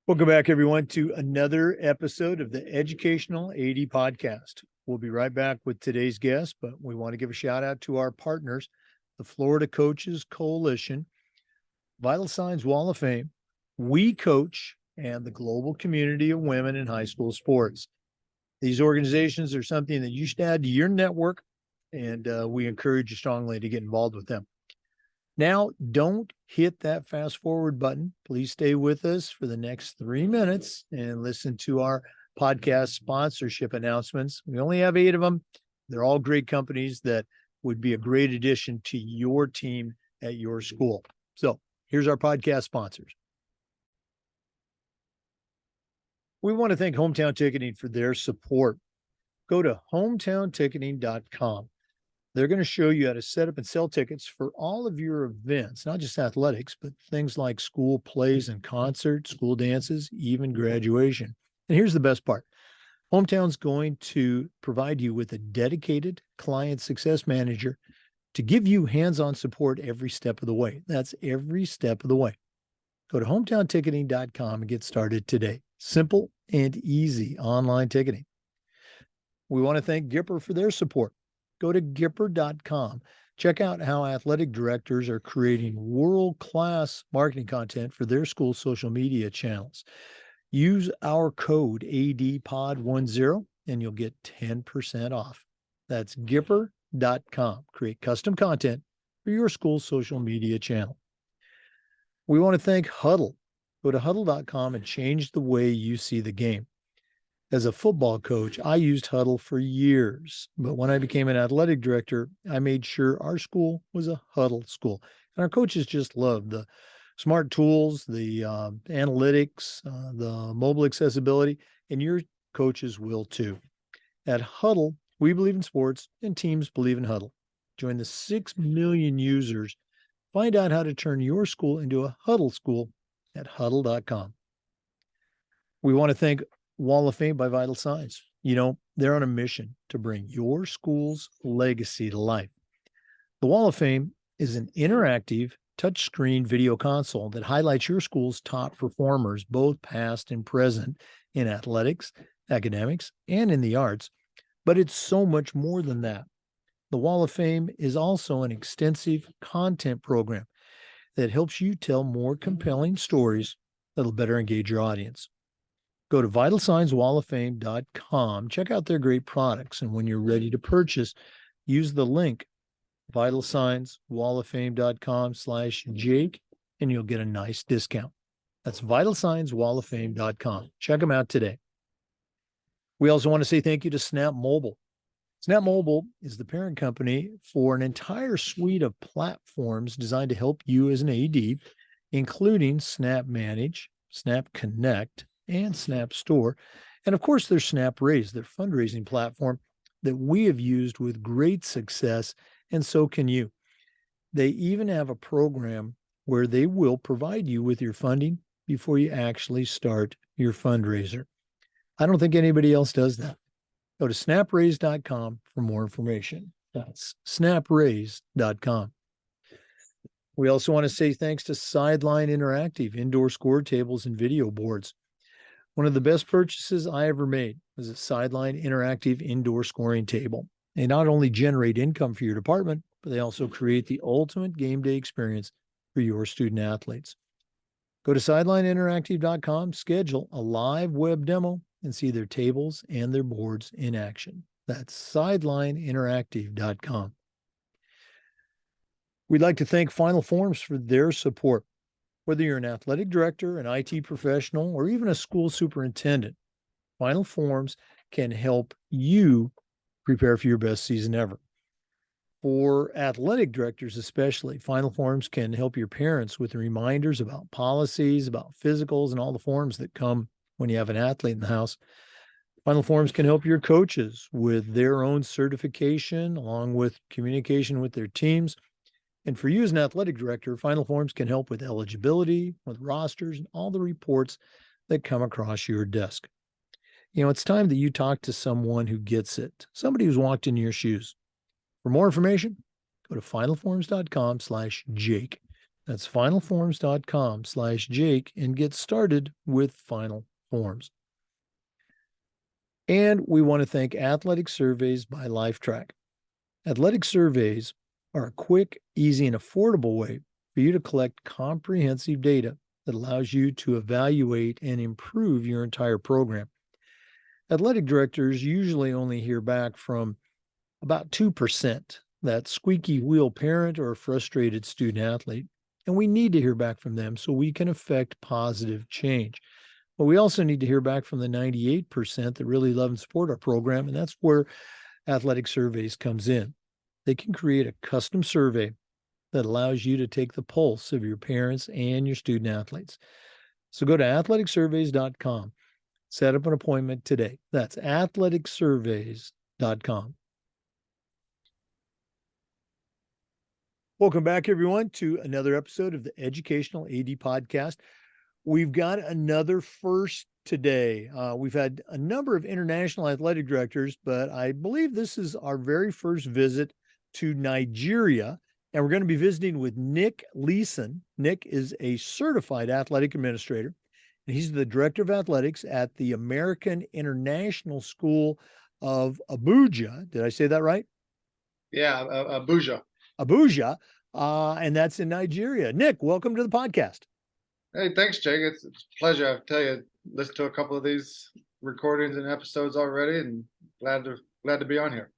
Welcome back, everyone, to another episode of the Educational AD Podcast. We'll be right back with today's guest, but we want to give a shout out to our partners, the Florida Coaches Coalition, Vital Signs Wall of Fame, We Coach, and the Global Community of Women in High School Sports. These organizations are something that you should add to your network, and we encourage you strongly to get involved with them. Now, don't hit that fast forward button. Please stay with us for the next 3 minutes and listen to our podcast sponsorship announcements. We only have 8 of them. They're all great companies that would be a great addition to your team at your school. So here's our podcast sponsors. We want to thank Hometown Ticketing for their support. Go to hometownticketing.com. They're going to show you how to set up and sell tickets for all of your events, not just athletics, but things like school plays and concerts, school dances, even graduation. And here's the best part. Hometown's going to provide you with a dedicated client success manager to give you hands-on support every step of the way. That's every step of the way. Go to hometownticketing.com and get started today. Simple and easy online ticketing. We want to thank Gipper for their support. Go to Gipper.com. Check out how athletic directors are creating world-class marketing content for their school social media channels. Use our code ADPOD10 and you'll get 10% off. That's Gipper.com. Create custom content for your school social media channel. We want to thank Huddle. Go to Huddle.com and change the way you see the game. As a football coach, I used Huddle for years, but when I became an athletic director, I made sure our school was a Huddle school. And our coaches just loved the smart tools, the analytics, the mobile accessibility, and your coaches will too. At Huddle, we believe in sports and teams believe in Huddle. Join the 6 million users. Find out how to turn your school into a Huddle school at Huddle.com. We want to thank Wall of Fame by Vital Signs. You know, they're on a mission to bring your school's legacy to life. The Wall of Fame is an interactive touchscreen video console that highlights your school's top performers, both past and present, in athletics, academics, and in the arts. But it's so much more than that. The Wall of Fame is also an extensive content program that helps you tell more compelling stories that'll better engage your audience. Go to vitalsignswalloffame.com, check out their great products, and when you're ready to purchase, use the link vitalsignswalloffame.com/Jake, and you'll get a nice discount. That's vitalsignswalloffame.com. Check them out today. We also want to say thank you to Snap Mobile. Snap Mobile is the parent company for an entire suite of platforms designed to help you as an AD, including Snap Manage, Snap Connect, and Snap Store. And of course, there's Snap Raise, their fundraising platform that we have used with great success, and so can you. They even have a program where they will provide you with your funding before you actually start your fundraiser. I don't think anybody else does that. Go to snapraise.com for more information. That's snapraise.com. We also want to say thanks to Sideline Interactive indoor score tables and video boards. One of the best purchases I ever made was a Sideline Interactive indoor scoring table. They not only generate income for your department, but they also create the ultimate game day experience for your student athletes. Go to sidelineinteractive.com, schedule a live web demo, and see their tables and their boards in action. That's sidelineinteractive.com. We'd like to thank Final Forms for their support. Whether you're an athletic director, an IT professional, or even a school superintendent, Final Forms can help you prepare for your best season ever. For athletic directors especially, Final Forms can help your parents with reminders about policies, about physicals, and all the forms that come when you have an athlete in the house. Final Forms can help your coaches with their own certification, along with communication with their teams. And for you as an athletic director, Final Forms can help with eligibility, with rosters, and all the reports that come across your desk. You know, it's time that you talk to someone who gets it, somebody who's walked in your shoes. For more information, go to finalforms.com/Jake. That's finalforms.com/Jake and get started with Final Forms. And we want to thank Athletic Surveys by LifeTrack. Athletic surveys are a quick, easy, and affordable way for you to collect comprehensive data that allows you to evaluate and improve your entire program. Athletic directors usually only hear back from about 2%, that squeaky wheel parent or frustrated student athlete. And we need to hear back from them so we can affect positive change. But we also need to hear back from the 98% that really love and support our program. And that's where Athletic Surveys comes in. They can create a custom survey that allows you to take the pulse of your parents and your student athletes. So go to athleticsurveys.com. Set up an appointment today. That's athleticsurveys.com. Welcome back, everyone, to another episode of the Educational AD Podcast. We've got another first today. We've had a number of international athletic directors, but I believe this is our very first visit to Nigeria. And we're going to be visiting with Nick Leeson. Nick is a certified athletic administrator, and he's the director of athletics at the American International School of Abuja. Did I say that right? Yeah, Abuja. Abuja, and that's in Nigeria. Nick, welcome to the podcast. Hey, thanks, Jake. It's a pleasure. I tell you, listened to a couple of these recordings and episodes already, and glad to be on here.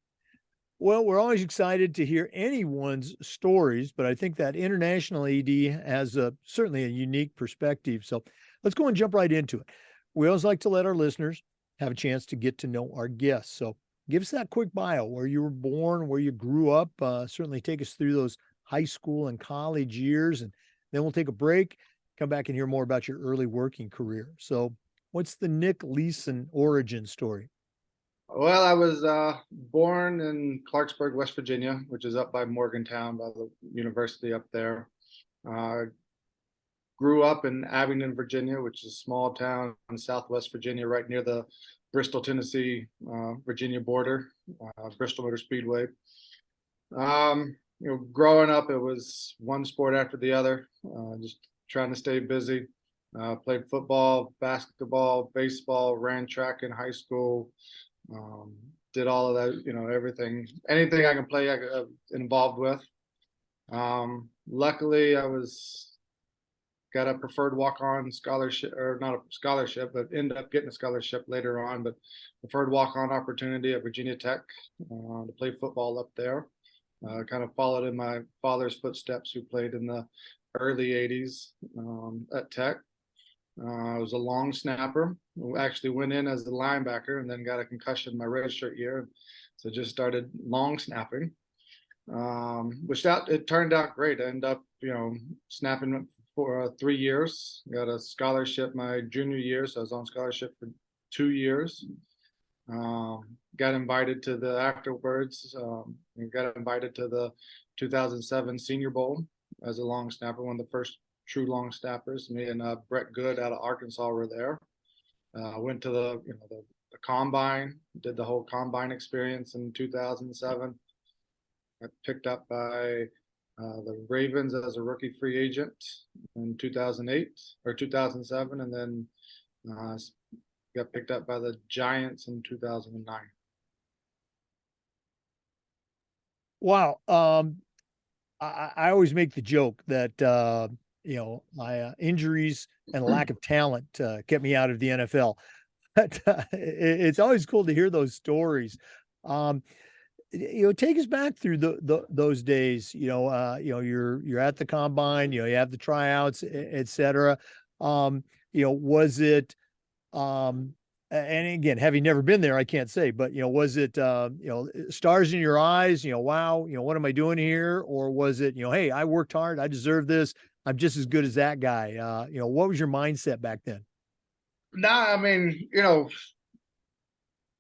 Well, we're always excited to hear anyone's stories, but I think that international AD has certainly a unique perspective. So let's go and jump right into it. We always like to let our listeners have a chance to get to know our guests. So give us that quick bio, where you were born, where you grew up. Certainly take us through those high school and college years, and then we'll take a break, come back and hear more about your early working career. So what's the Nick Leeson origin story? Well, I was born in Clarksburg, West Virginia, which is up by Morgantown, by the university up there. Grew up in Abingdon, Virginia, which is a small town in Southwest Virginia, right near the Bristol, Tennessee, Virginia border, Bristol Motor Speedway. Growing up, it was one sport after the other, just trying to stay busy. Played football, basketball, baseball, ran track in high school. Did all of that, anything I can play, I got involved with. Luckily, got a preferred walk-on scholarship, or not a scholarship, but ended up getting a scholarship later on, but preferred walk-on opportunity at Virginia Tech to play football up there. Kind of followed in my father's footsteps, who played in the early 80s at Tech. I was a long snapper. Actually went in as a linebacker and then got a concussion my redshirt year. So just started long snapping, which it turned out great. I ended up, snapping for 3 years. Got a scholarship my junior year, so I was on scholarship for 2 years. Got invited to the afterwards. Got invited to the 2007 Senior Bowl as a long snapper, one of the first true long snappers. Me and Brett Good out of Arkansas were there. Went to the combine, did the whole combine experience in 2007. Got picked up by the Ravens as a rookie free agent in 2008 or 2007, and then got picked up by the Giants in 2009. Wow. I always make the joke that my injuries and a lack of talent kept me out of the NFL. But it's always cool to hear those stories. Take us back through those days. You're at the combine. You have the tryouts, et cetera. Was it? And again, having never been there, I can't say. But was it? Stars in your eyes. Wow. What am I doing here? Or was it? Hey, I worked hard. I deserve this. I'm just as good as that guy. What was your mindset back then? Nah, I mean,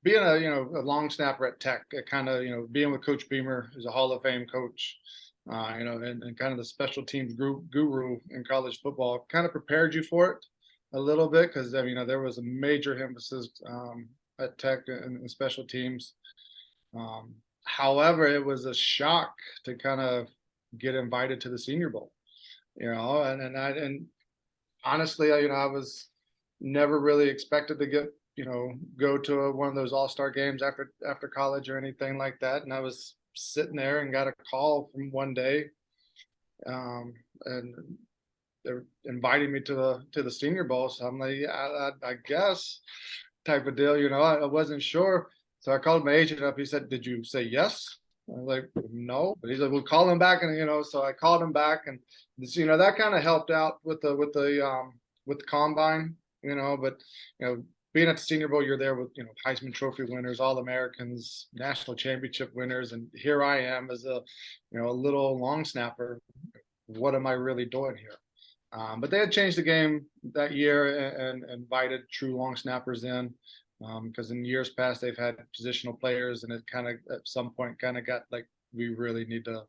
being a long snapper at Tech, kind of being with Coach Beamer, who's a Hall of Fame coach, and kind of the special teams guru in college football, kind of prepared you for it a little bit, because there was a major emphasis at Tech and special teams. However, it was a shock to kind of get invited to the Senior Bowl. and honestly, I was never really expected to go to one of those all-star games after college or anything like that. And I was sitting there and got a call from one day, and they're inviting me to the Senior Bowl. So I'm like, yeah, I guess, type of deal. I wasn't sure. So I called my agent up. He said, "Did you say yes?" I was like, "No," but he's like, "We'll call him back." And so I called him back, and that kind of helped out with the combine. But being at the Senior Bowl, you're there with Heisman Trophy winners, All Americans, national championship winners, and here I am as a little long snapper. What am I really doing here? But they had changed the game that year and invited true long snappers in, because in years past they've had positional players, and it kind of at some point kind of got like, we really need to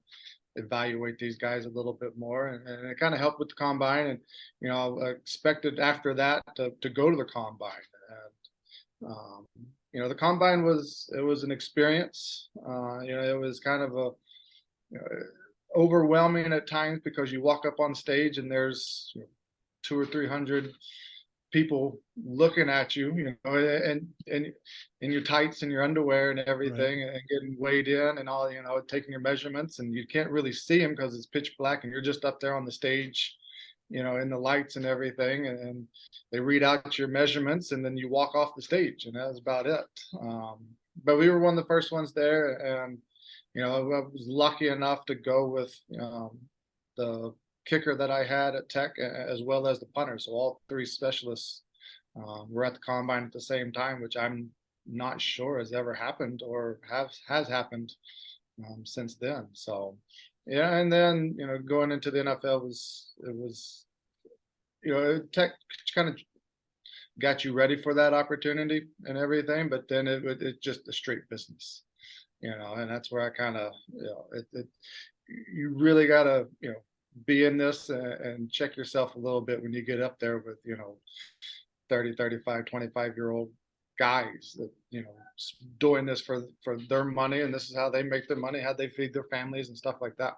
evaluate these guys a little bit more, and it kind of helped with the combine. And I expected after that to go to the combine, and the combine was an experience. It was kind of a you know, overwhelming at times, because you walk up on stage and there's 200 or 300 people looking at you, and in your tights and your underwear and everything, right, and getting weighed in and all, taking your measurements, and you can't really see them because it's pitch black, and you're just up there on the stage, in the lights and everything, and they read out your measurements, and then you walk off the stage, and that was about it. But we were one of the first ones there, and I was lucky enough to go with the kicker that I had at Tech, as well as the punter. So all three specialists were at the combine at the same time, which I'm not sure has ever happened or has happened since then. So yeah, and then going into the NFL was Tech kind of got you ready for that opportunity and everything, but then it's just a straight business. And that's where I kind of, you really got to, be in this and check yourself a little bit when you get up there with, 30, 35, 25-year-old guys that, doing this for their money. And this is how they make their money, how they feed their families and stuff like that.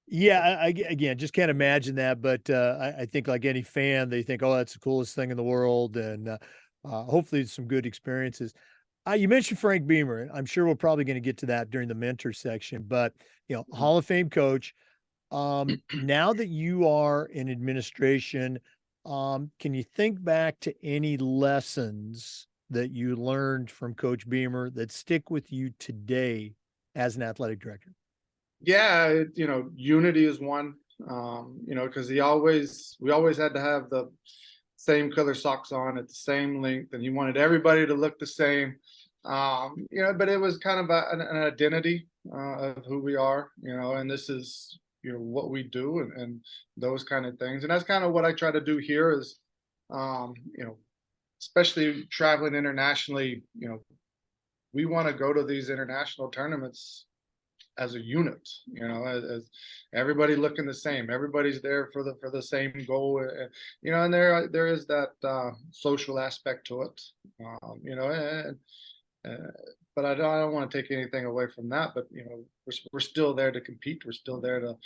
Yeah, again, just can't imagine that. But I think, like any fan, they think, "Oh, that's the coolest thing in the world," and hopefully, it's some good experiences. You mentioned Frank Beamer, and I'm sure we're probably going to get to that during the mentor section. But Hall of Fame coach. Now that you are in administration, can you think back to any lessons that you learned from Coach Beamer that stick with you today as an athletic director? Yeah, unity is one. Because we always had to have the same color socks on at the same length, and he wanted everybody to look the same. But it was kind of an identity of who we are, and this is what we do, and those kind of things. And that's kind of what I try to do here is, especially traveling internationally, we want to go to these international tournaments as a unit, as everybody looking the same. Everybody's there for the same goal, and there is that social aspect to it, but I don't want to take anything away from that. But we're still there to compete. We're still there to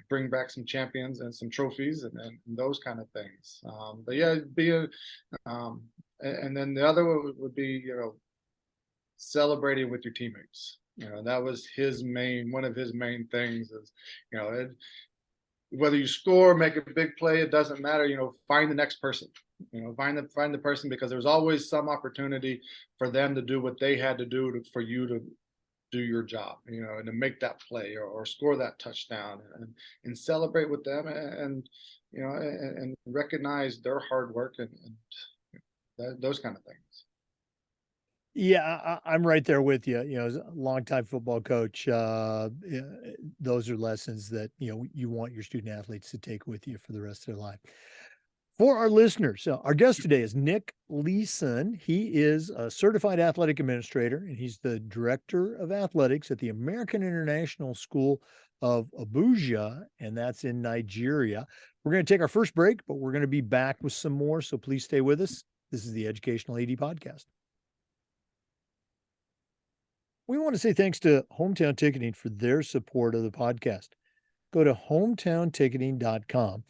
bring back some champions and some trophies, and those kind of things. But yeah, and then the other one would be celebrating with your teammates. That was one of his main things is, whether you score, make a big play, it doesn't matter. Find the next person. Find the person, because there's always some opportunity for them to do what they had to do for you to do your job. And to make that play or score that touchdown, and celebrate with them, and recognize their hard work, and those kind of things. Yeah, I'm right there with you. As a longtime football coach, those are lessons that you want your student athletes to take with you for the rest of their life. For our listeners, our guest today is Nick Leeson. He is a certified athletic administrator, and he's the director of athletics at the American International School of Abuja, and that's in Nigeria. We're going to take our first break, but we're going to be back with some more, so please stay with us. This is the Educational AD Podcast. We want to say thanks to Hometown Ticketing for their support of the podcast. Go to hometownticketing.com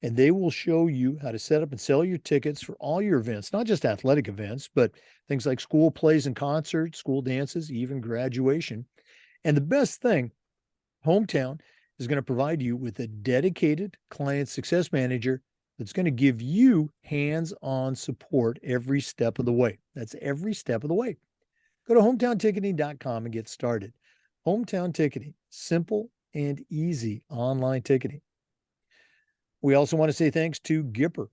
and they will show you how to set up and sell your tickets for all your events, not just athletic events, but things like school plays and concerts, school dances, even graduation. And the best thing, Hometown is going to provide you with a dedicated client success manager that's going to give you hands on support every step of the way. That's every step of the way. Go to hometownticketing.com and get started. Hometown Ticketing, simple and easy online ticketing. We also want to say thanks to Gipper.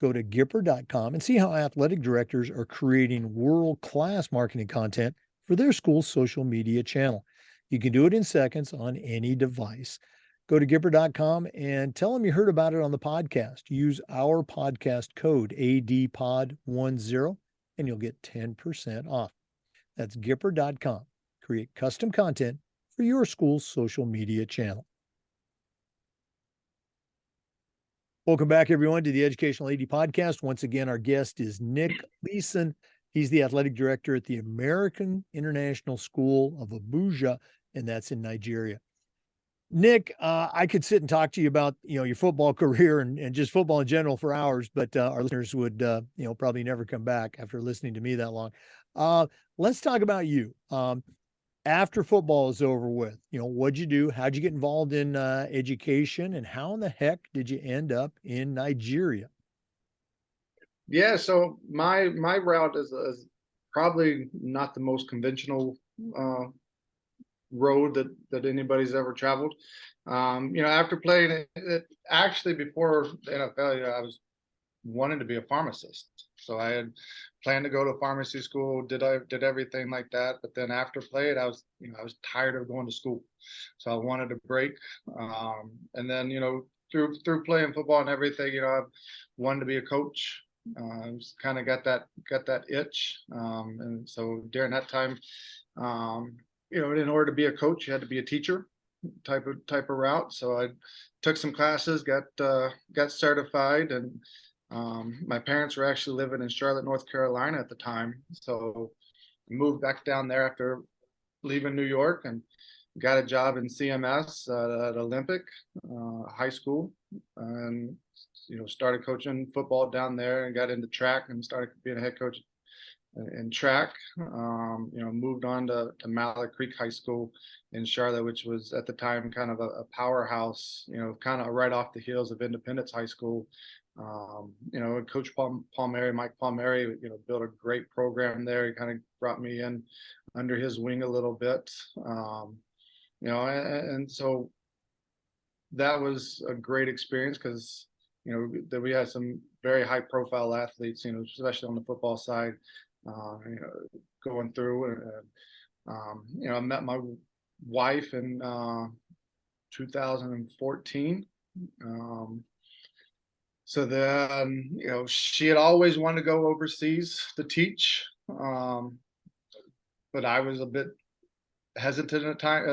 Go to Gipper.com and see how athletic directors are creating world class marketing content for their school's social media channel. You can do it in seconds on any device. Go to Gipper.com and tell them you heard about it on the podcast. Use our podcast code ADPOD10 and you'll get 10% off. That's Gipper.com. Create custom content for your school's social media channel. Welcome back, everyone, to the Educational AD Podcast. Once again, our guest is Nick Leeson. He's the athletic director at the American International School of Abuja, and that's in Nigeria. Nick, I could sit and talk to you about your football career and just football in general for hours, but our listeners would probably never come back after listening to me that long. Let's talk about you. After football is over with, what'd you do? How'd you get involved in education, and how in the heck did you end up in Nigeria? Yeah, so my route is probably not the most conventional road that anybody's ever traveled. After playing it actually before the NFL, I was wanted to be a pharmacist. So I had planned to go to pharmacy school, did everything like that. But then after playing, I was tired of going to school. So I wanted a break. And then, through playing football and everything, I wanted to be a coach. Kind of got that itch. And so during that time, in order to be a coach, you had to be a teacher type of route. So I took some classes, got certified, and my parents were actually living in Charlotte, North Carolina at the time. So I moved back down there after leaving New York and got a job in CMS at Olympic High School, and started coaching football down there and got into track and started being a head coach in track. Moved on to Mallet Creek High School in Charlotte, which was at the time kind of a powerhouse, kind of right off the heels of Independence High School. Coach Mike Palmieri, built a great program there. He kind of brought me in under his wing a little bit. And so that was a great experience because, that we had some very high profile athletes, especially on the football side, going through. I met my wife in 2014. So then, she had always wanted to go overseas to teach. But I was a bit hesitant at time,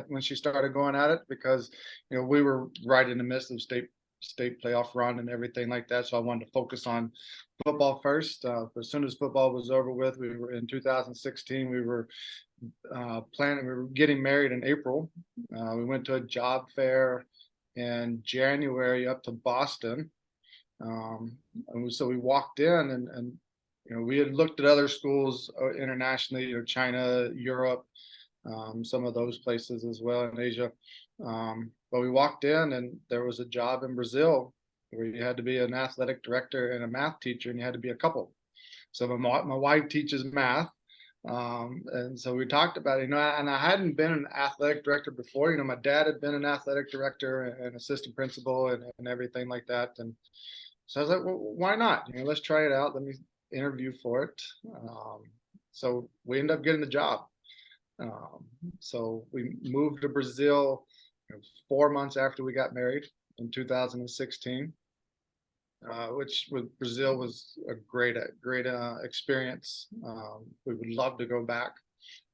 when she started going at it, because, we were right in the midst of state playoff run and everything like that. So I wanted to focus on football first. But as soon as football was over with, we were in 2016, we were we were getting married in April. We went to a job fair in January up to Boston. And so we walked in and we had looked at other schools internationally, China, Europe, some of those places as well in Asia. But we walked in and there was a job in Brazil where you had to be an athletic director and a math teacher, and you had to be a couple. So my wife teaches math. And so we talked about it, and I hadn't been an athletic director before. My dad had been an athletic director and assistant principal and everything like that. And so I was like, well, why not? Let's try it out. Let me interview for it. So we ended up getting the job. So we moved to Brazil 4 months after we got married in 2016, which with Brazil was a great experience. We would love to go back.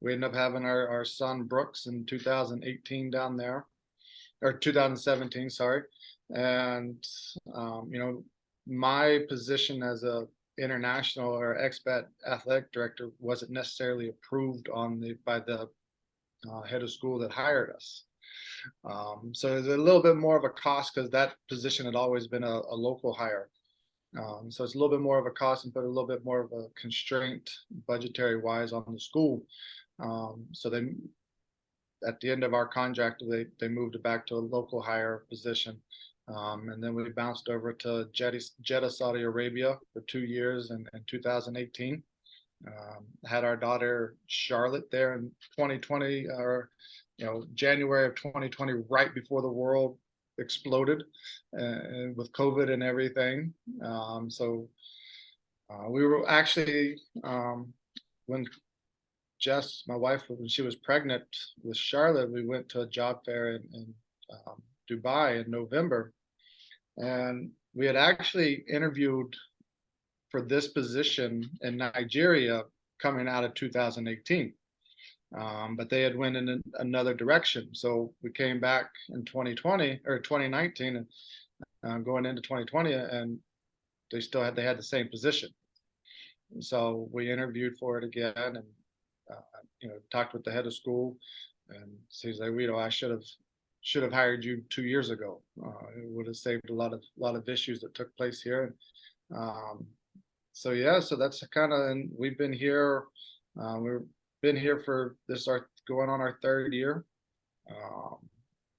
We ended up having our son Brooks in 2018 down there, or 2017, sorry. And, my position as a international or expat athletic director wasn't necessarily approved by the head of school that hired us. So it's a little bit more of a cost because that position had always been a local hire. So it's a little bit more of a cost and put a little bit more of a constraint budgetary wise on the school. So they, at the end of our contract, they moved it back to a local hire position. And then we bounced over to Jeddah, Saudi Arabia for 2 years in 2018. Had our daughter Charlotte there in 2020, or January of 2020, right before the world exploded with COVID and everything. So we were actually, when Jess, my wife, when she was pregnant with Charlotte, we went to a job fair in Dubai in November, and we had actually interviewed for this position in Nigeria coming out of 2018. But they had went in another direction. So we came back in 2020 or 2019 and going into 2020, and they had the same position. And so we interviewed for it again, and talked with the head of school, and so he's like, I should have hired you 2 years ago. It would have saved a lot of issues that took place here. So yeah, so that's kind of, and we've been here. We've been here for going on our third year.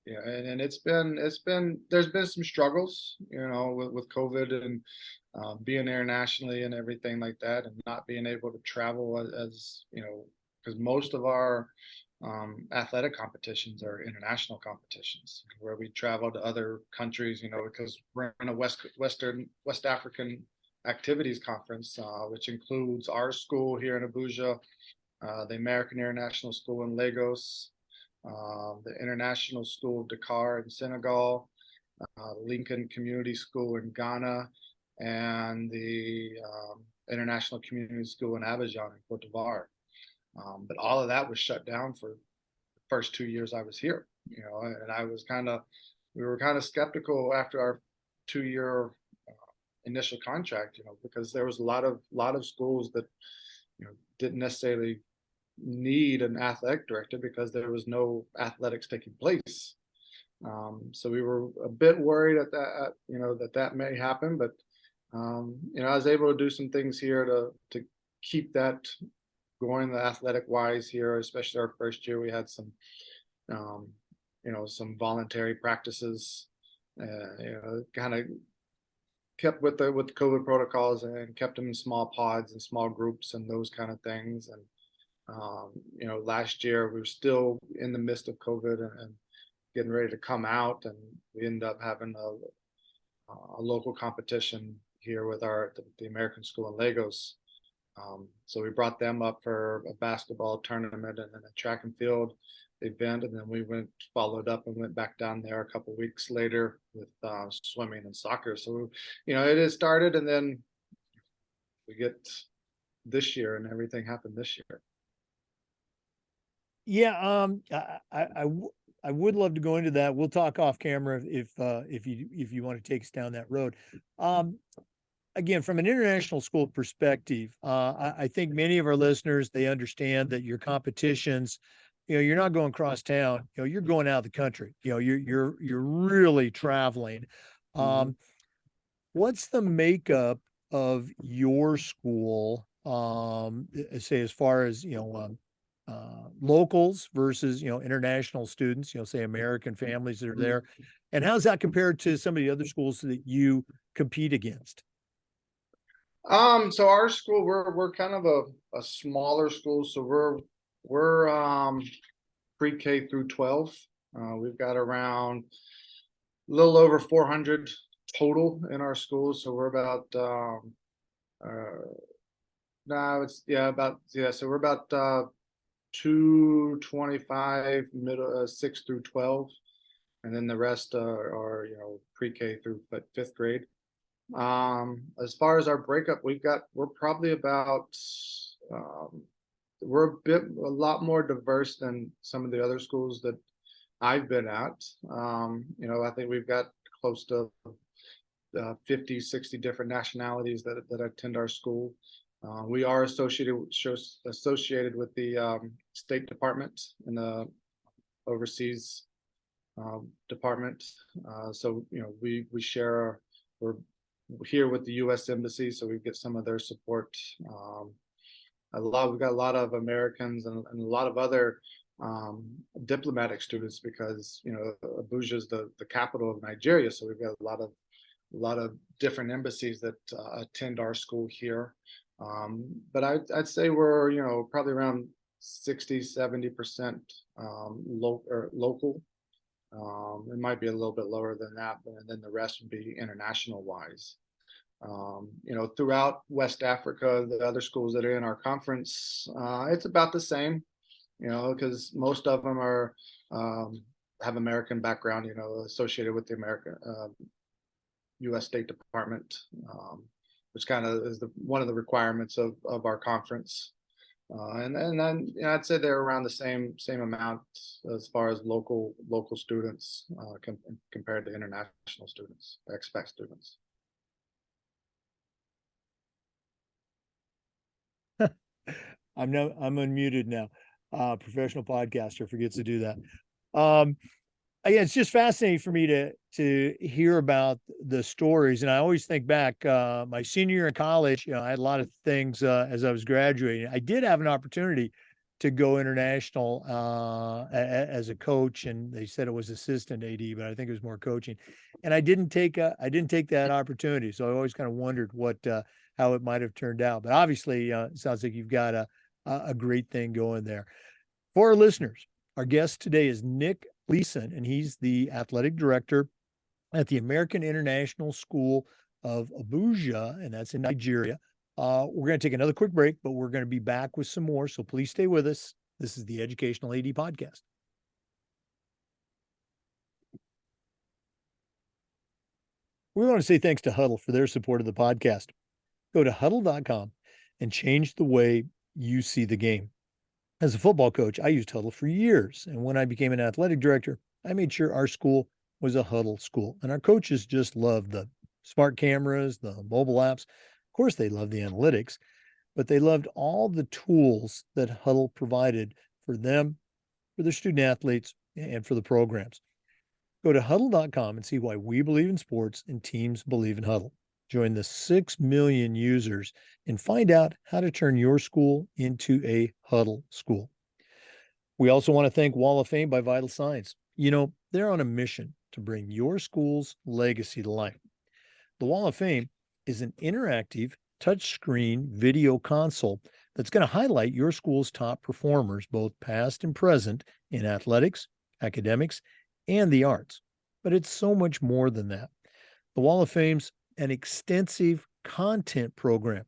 Yeah, and it's been there's been some struggles, with COVID and being internationally and everything like that, and not being able to travel as because most of our athletic competitions are international competitions where we travel to other countries, because we're in a West African activities conference, which includes our school here in Abuja, the American International School in Lagos, the International School of Dakar in Senegal, Lincoln Community School in Ghana, and the International Community School in Abuja in Cote d'Ivoire. But all of that was shut down for the first 2 years I was here, and we were kind of skeptical after our 2 year initial contract, because there was a lot of schools that, didn't necessarily need an athletic director because there was no athletics taking place. So we were a bit worried that may happen, but I was able to do some things here to keep that going, the athletic wise here, especially our first year. We had some voluntary practices, kind of kept with the COVID protocols and kept them in small pods and small groups and those kind of things. And last year we were still in the midst of COVID and getting ready to come out, and we ended up having a local competition here with the American School in Lagos. So we brought them up for a basketball tournament and then a track and field event, and then we followed up and went back down there a couple weeks later with swimming and soccer. So it has started, and then we get this year, and everything happened this year. Yeah, I would love to go into that. We'll talk off camera if you want to take us down that road. Again, from an international school perspective, I think many of our listeners, they understand that your competitions, you're not going cross town, you're going out of the country, you're really traveling. What's the makeup of your school, say, as far as, locals versus, international students, say American families that are there, and how's that compared to some of the other schools that you compete against? So our school, we're kind of a smaller school, so we're pre-K through 12. We've got around a little over 400 total in our school, so we're about so we're about 225 middle 6 through 12, and then the rest are pre-K through fifth grade. As far as our breakup, we're probably about we're a lot more diverse than some of the other schools that I've been at. I think we've got close to 50, 60 different nationalities that attend our school. We are associated with the State Department and oversees department. So, we share, we're here with the U.S. Embassy, so we get some of their support. We've got a lot of Americans and a lot of other diplomatic students, because Abuja is the capital of Nigeria, so we've got a lot of different embassies that attend our school here. But I'd say we're probably around 60-70% local. It might be a little bit lower than that, but then the rest would be international wise. Throughout West Africa, the other schools that are in our conference, it's about the same, because most of them are have American background, associated with the U.S. State Department, which kind of is one of the requirements of our conference. And then I'd say they're around the same amount as far as local students compared to international students, expat students. I'm unmuted now. Professional podcaster forgets to do that. Again, it's just fascinating for me to hear about the stories. And I always think back, my senior year in college, I had a lot of things as I was graduating. I did have an opportunity to go international as a coach, and they said it was assistant AD, but I think it was more coaching. And I didn't take that opportunity. So I always kind of wondered how it might have turned out. But obviously, it sounds like you've got a great thing going there. For our listeners, our guest today is Nick Leeson, and he's the athletic director at the American International School of Abuja, and that's in Nigeria. We're going to take another quick break, but we're going to be back with some more. So please stay with us. This is the Educational AD Podcast. We want to say thanks to Huddle for their support of the podcast. Go to huddle.com and change the way you see the game. As a football coach, I used Huddle for years. And when I became an athletic director, I made sure our school was a Huddle school. And our coaches just loved the smart cameras, the mobile apps. Of course, they loved the analytics, but they loved all the tools that Huddle provided for them, for their student athletes, and for the programs. Go to huddle.com and see why we believe in sports and teams believe in Huddle. Join the 6 million users and find out how to turn your school into a Huddle school. We also want to thank Wall of Fame by Vital Signs. They're on a mission to bring your school's legacy to life. The Wall of Fame is an interactive touchscreen video console that's going to highlight your school's top performers, both past and present, in athletics, academics, and the arts. But it's so much more than that. The Wall of Fame's an extensive content program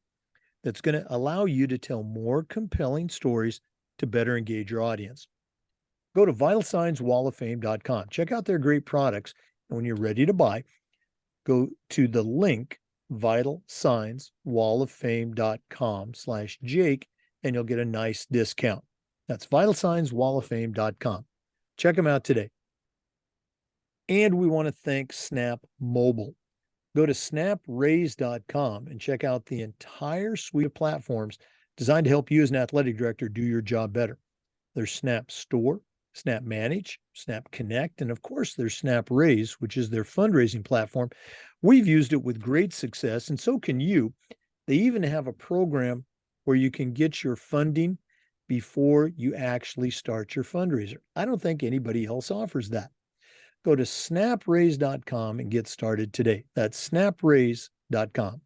that's going to allow you to tell more compelling stories to better engage your audience. Go to vitalsignswalloffame.com. Check out their great products. And when you're ready to buy, go to the link vitalsignswalloffame.com/Jake, and you'll get a nice discount. That's vitalsignswalloffame.com. Check them out today. And we want to thank Snap Mobile. Go to snapraise.com and check out the entire suite of platforms designed to help you as an athletic director do your job better. There's Snap Store, Snap Manage, Snap Connect, and of course there's Snap Raise, which is their fundraising platform. We've used it with great success, and so can you. They even have a program where you can get your funding before you actually start your fundraiser. I don't think anybody else offers that. Go to snapraise.com and get started today. That's snapraise.com.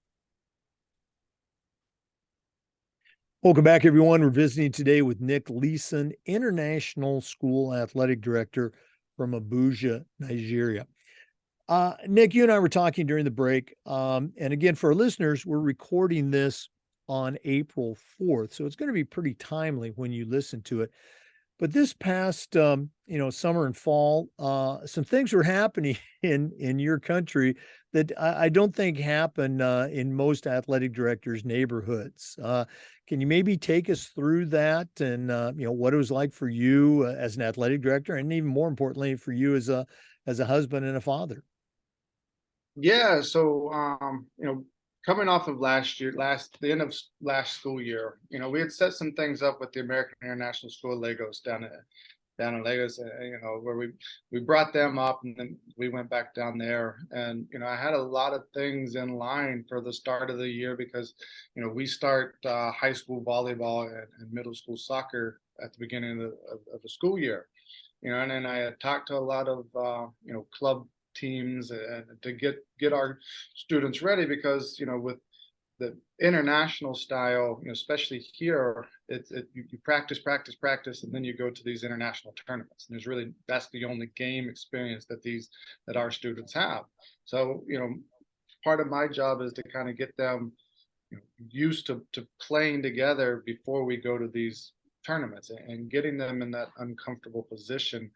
Welcome back, everyone. We're visiting today with Nick Leeson, International School Athletic Director from Abuja, Nigeria. Nick, you and I were talking during the break. And again, for our listeners, we're recording this on April 4th. So it's going to be pretty timely when you listen to it. But this past, summer and fall, some things were happening in your country that I don't think happen in most athletic directors' neighborhoods. Can you maybe take us through that and what it was like for you as an athletic director, and even more importantly for you as a husband and a father? Yeah. So coming off of the end of last school year, we had set some things up with the American International School of Lagos down down in Lagos, where we brought them up, and then we went back down there. And I had a lot of things in line for the start of the year because we start high school volleyball and middle school soccer at the beginning of the school year. And then I had talked to a lot of club teams and to get our students ready because with the international style, especially here, you practice, practice, practice, and then you go to these international tournaments. And that's the only game experience that our students have. So, part of my job is to kind of get them used to playing together before we go to these tournaments and getting them in that uncomfortable position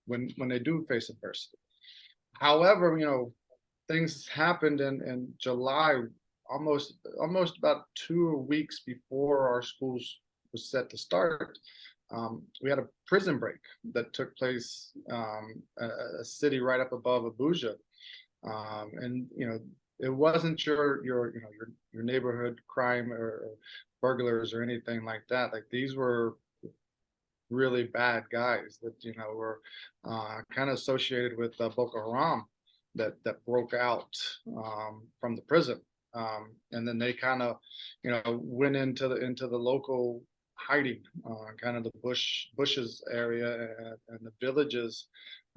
when they do face adversity. However, things happened in July, almost about 2 weeks before our schools was set to start. We had a prison break that took place, a city right up above Abuja, and it wasn't your neighborhood crime or burglars or anything like that. Like, these were really bad guys that were kind of associated with Boko Haram that broke out from the prison, and then they kind of went into the local hiding, kind of the bushes area and the villages,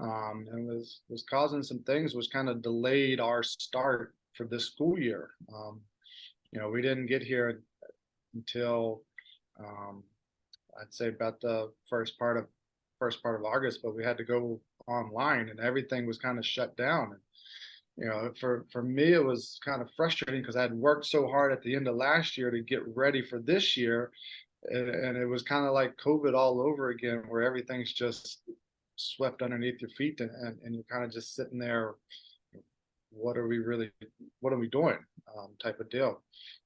and was causing some things, which kind of delayed our start for this school year. We didn't get here until I'd say about the first part of August, but we had to go online and everything was kind of shut down. And for me, it was kind of frustrating because I had worked so hard at the end of last year to get ready for this year, and it was kind of like COVID all over again, where everything's just swept underneath your feet, and you're kind of just sitting there. What are we doing? Type of deal.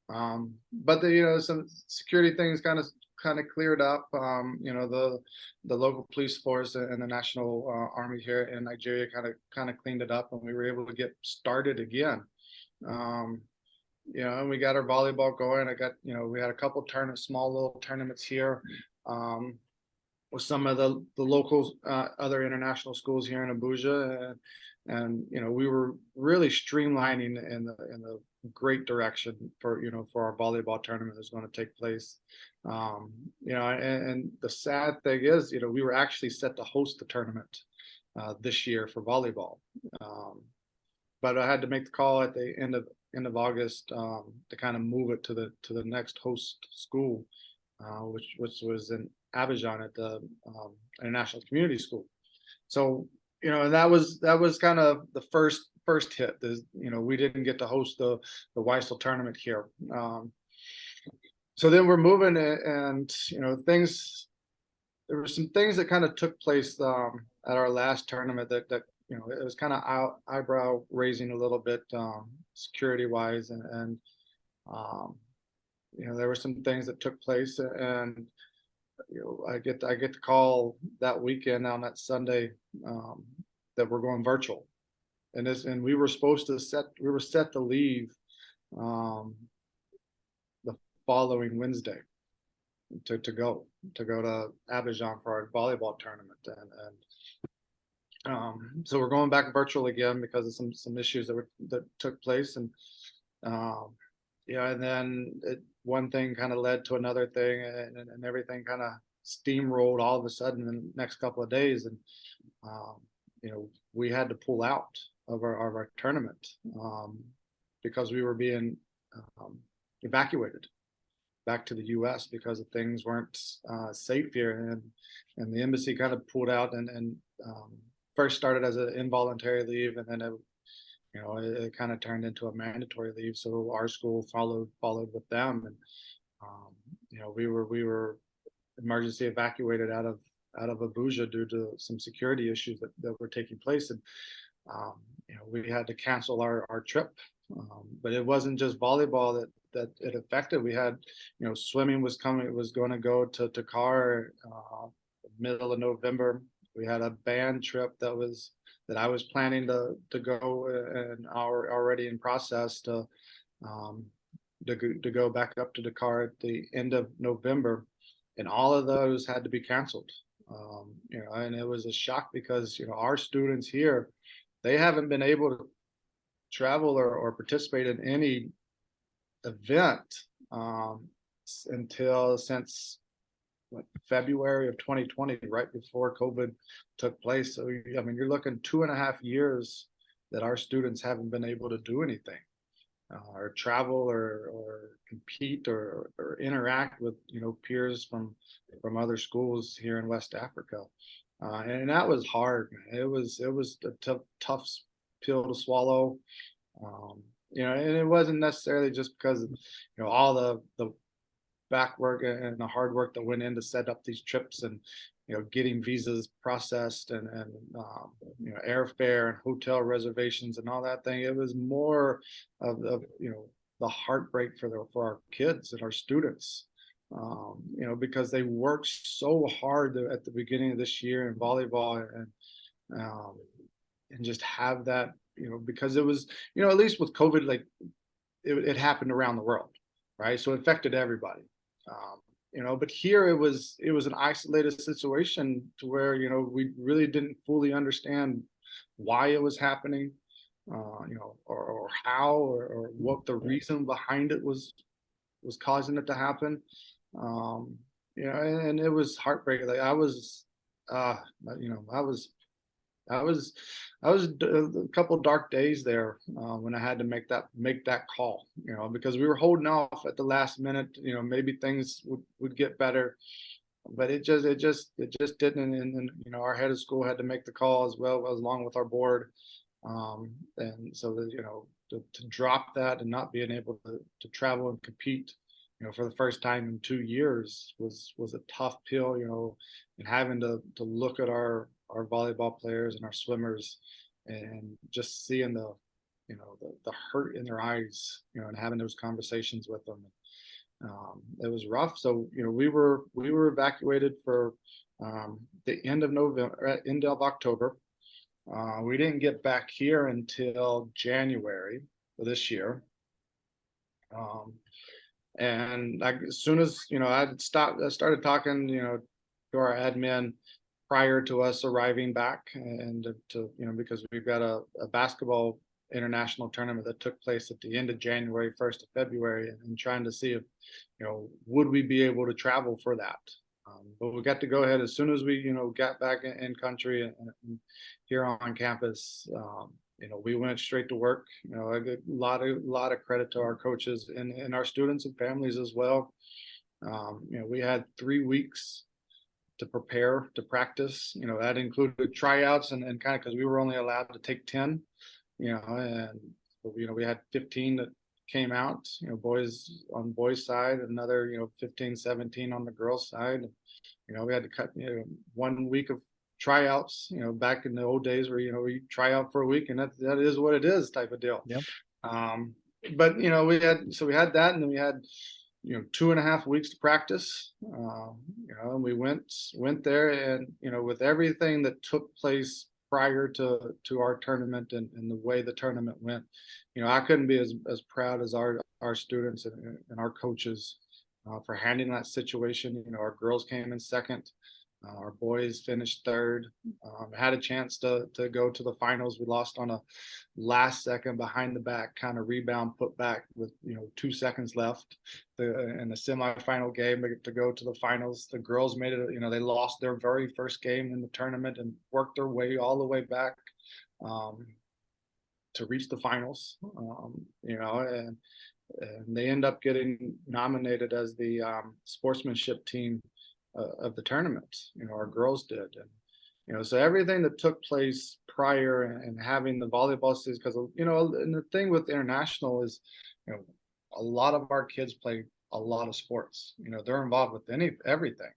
But some security things kind of cleared up. The local police force and the national army here in Nigeria kind of cleaned it up, and we were able to get started again. And we got our volleyball going. We had a couple small little tournaments here, with some of the local other international schools here in Abuja, and we were really streamlining in the great direction for our volleyball tournament that's going to take place. And the sad thing is, we were actually set to host the tournament this year for volleyball, but I had to make the call at the end of August, to kind of move it to the next host school, which was in Abuja at the International Community School. So and that was kind of the first hit. We didn't get to host the Weisel tournament here. So then we're moving, and things. There were some things that kind of took place at our last tournament that it was kind of eyebrow raising a little bit, security wise, and there were some things that took place, and I get the call that weekend on that Sunday, that we're going virtual, and we were set to leave the following Wednesday to go to Abuja for our volleyball tournament, and so we're going back virtual again because of some issues that took place, and and then one thing kind of led to another thing, and everything kind of steamrolled all of a sudden in the next couple of days, and we had to pull out of our tournament, because we were being evacuated back to the U.S. because of things weren't safe here, and the embassy kind of pulled out, and first started as an involuntary leave, and then it kind of turned into a mandatory leave. So our school followed with them, and we were emergency evacuated out of Abuja due to some security issues that were taking place, and we had to cancel our trip. But it wasn't just volleyball that it affected. We had swimming was going to go to Dakar, middle of November. We had a band trip that I was planning to go, and already in process to go back up to Dakar at the end of November, and all of those had to be canceled. And it was a shock because, our students here, they haven't been able to travel or participate in any event until since February of 2020, right before COVID took place. So, I mean, you're looking 2.5 years that our students haven't been able to do anything, or travel or compete or interact with, peers from other schools here in West Africa. And that was hard, man. It was a tough pill to swallow. And it wasn't necessarily just because of, all the back work and the hard work that went in to set up these trips, and getting visas processed, and airfare and hotel reservations and all that thing. It was more of the heartbreak for our kids and our students, because they worked so hard at the beginning of this year in volleyball, um, and just have that, because it was, at least with COVID, like it happened around the world, right? So it affected everybody. But here it was an isolated situation to where, we really didn't fully understand why it was happening, or how, or what the reason behind it was causing it to happen. And it was heartbreaking. Like uh, I was I was I was a couple dark days there, when I had to make that call, because we were holding off at the last minute. Maybe things would get better, but it just didn't. And our head of school had to make the call as well, as along with our board. And so that, to drop that and not being able to travel and compete, for the first time in 2 years was a tough pill, and having to look at our volleyball players and our swimmers, and just seeing the hurt in their eyes, and having those conversations with them. It was rough. So, we were evacuated for the end of November, end of October. We didn't get back here until January of this year. Um, and as soon as, I started talking, to our admin prior to us arriving back, and because we've got a basketball international tournament that took place at the end of January, 1st of February, and trying to see if, would we be able to travel for that. But we got to go ahead as soon as we, got back in country, and here on campus. We went straight to work. I get a lot of credit to our coaches and our students and families as well. We had 3 weeks to prepare to practice. That included tryouts, and kind of, because we were only allowed to take 10. And we had 15 that came out. Boys on boys side, another 15, 17 on the girls side. We had to cut 1 week of tryouts. Back in the old days where we try out for a week, and that is what it is, type of deal. Yep. But we had that, and then we had 2.5 weeks to practice. And we went there, and with everything that took place prior to our tournament, and the way the tournament went, I couldn't be as proud as our students and our coaches, for handling that situation. Our girls came in second. Our boys finished third. Had a chance to go to the finals. We lost on a last second behind the back kind of rebound put back with 2 seconds left in the semifinal game to go to the finals. The girls made it. They lost their very first game in the tournament and worked their way all the way back, to reach the finals. And they end up getting nominated as the sportsmanship team of the tournament. Our girls did. And so everything that took place prior, and having the volleyball season, because and the thing with international is, a lot of our kids play a lot of sports. They're involved with everything.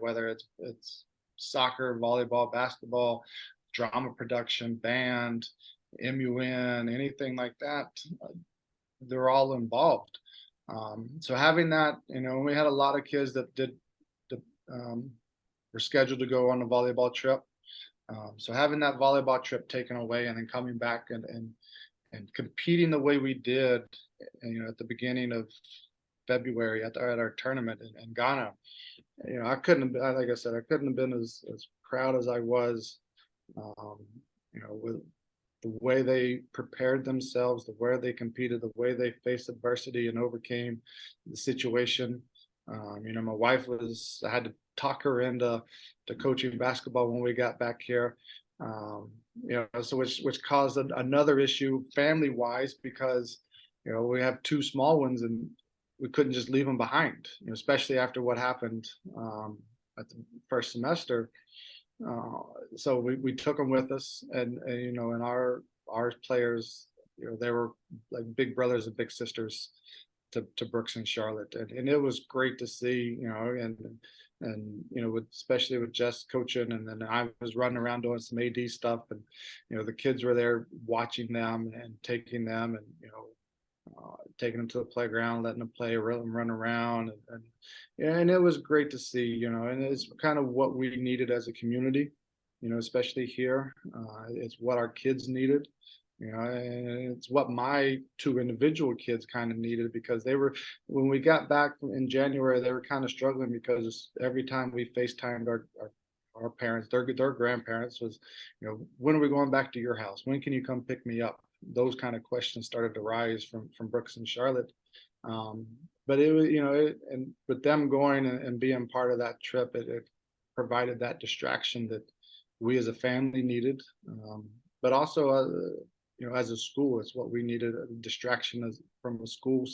Whether it's soccer, volleyball, basketball, drama production, band, MUN, anything like that. They're all involved. So having that, we had a lot of kids that were scheduled to go on a volleyball trip. So having that volleyball trip taken away, and then coming back and competing the way we did, at the beginning of February at our tournament in Ghana. You know, I couldn't have been, like I said, I couldn't have been as proud as I was. Um, you know, with the way they prepared themselves, the way they competed, the way they faced adversity and overcame the situation. You know, my wife I had to talk her into coaching basketball when we got back here. Um, you know, so which caused another issue family wise, because you know we have two small ones and we couldn't just leave them behind. You know, especially after what happened at the first semester. Uh, so we took them with us, and you know, and our players, you know, they were like big brothers and big sisters to Brooks and Charlotte, and it was great to see, you know, and you know, especially with Jess coaching, and then I was running around doing some AD stuff, and you know, the kids were there watching them and taking them, and you know, taking them to the playground, letting them play, letting them run around, and it was great to see, you know, and it's kind of what we needed as a community, you know, especially here. It's what our kids needed, you know, and it's what my two individual kids kind of needed, because they were, when we got back in January, they were kind of struggling because every time we FaceTimed our parents, their grandparents, was, you know, when are we going back to your house? When can you come pick me up? Those kind of questions started to rise from Brooks and Charlotte. Um, but it was, you know, and with them going and being part of that trip, it provided that distraction that we as a family needed. But also, you know, as a school, it's what we needed, a distraction from a school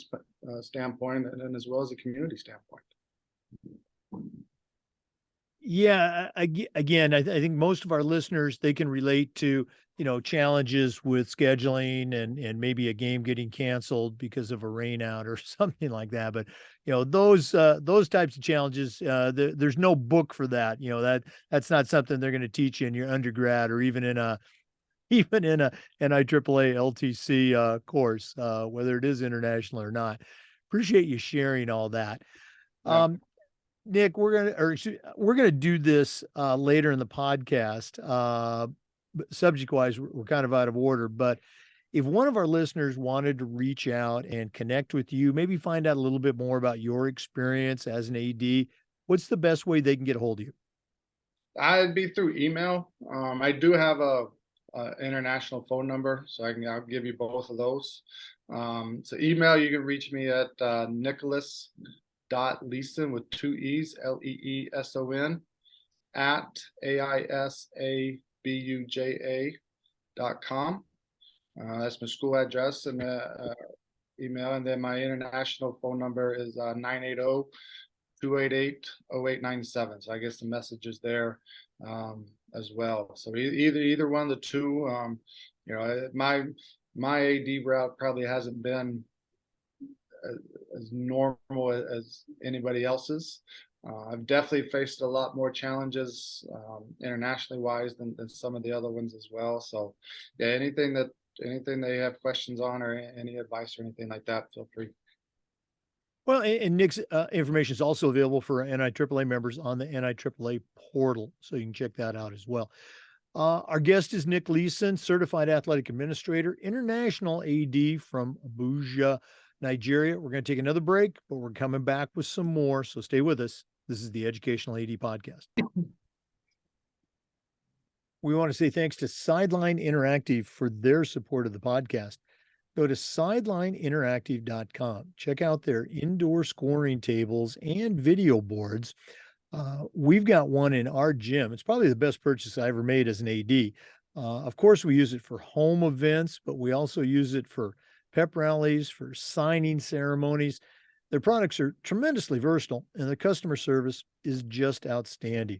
standpoint, and as well as a community standpoint. Yeah, again, I think most of our listeners, they can relate to, you know, challenges with scheduling and maybe a game getting canceled because of a rain out or something like that. But you know, those types of challenges, there's no book for that. You know, that's not something they're going to teach you in your undergrad or even in a even in a NIAAA LTC course, whether it is international or not. Appreciate you sharing all that. Yeah. Nick, we're gonna do this later in the podcast. Subject wise, we're kind of out of order, but if one of our listeners wanted to reach out and connect with you, maybe find out a little bit more about your experience as an AD, what's the best way they can get a hold of you? I'd be through email. I do have a international phone number, so I'll give you both of those. So email, you can reach me at Nicholas.Leeson with two E's, Leeson, at aisabuja.com. That's my school address and email, and then my international phone number is 980-288-0897. So I guess the message is there as well. So either one of the two. You know, my AD route probably hasn't been as normal as anybody else's. I've definitely faced a lot more challenges internationally wise than some of the other ones as well. So yeah, anything they have questions on or any advice or anything like that, feel free. Well, and Nick's information is also available for NIAAA members on the NIAAA portal, so you can check that out as well. Our guest is Nick Leeson, Certified Athletic Administrator, International AD from Abuja, Nigeria. We're going to take another break, but we're coming back with some more, so stay with us. This is the Educational AD Podcast. We want to say thanks to Sideline Interactive for their support of the podcast. Go to sidelineinteractive.com. Check out their indoor scoring tables and video boards. We've got one in our gym. It's probably the best purchase I ever made as an AD. Of course, we use it for home events, but we also use it for pep rallies, for signing ceremonies. Their products are tremendously versatile, and the customer service is just outstanding.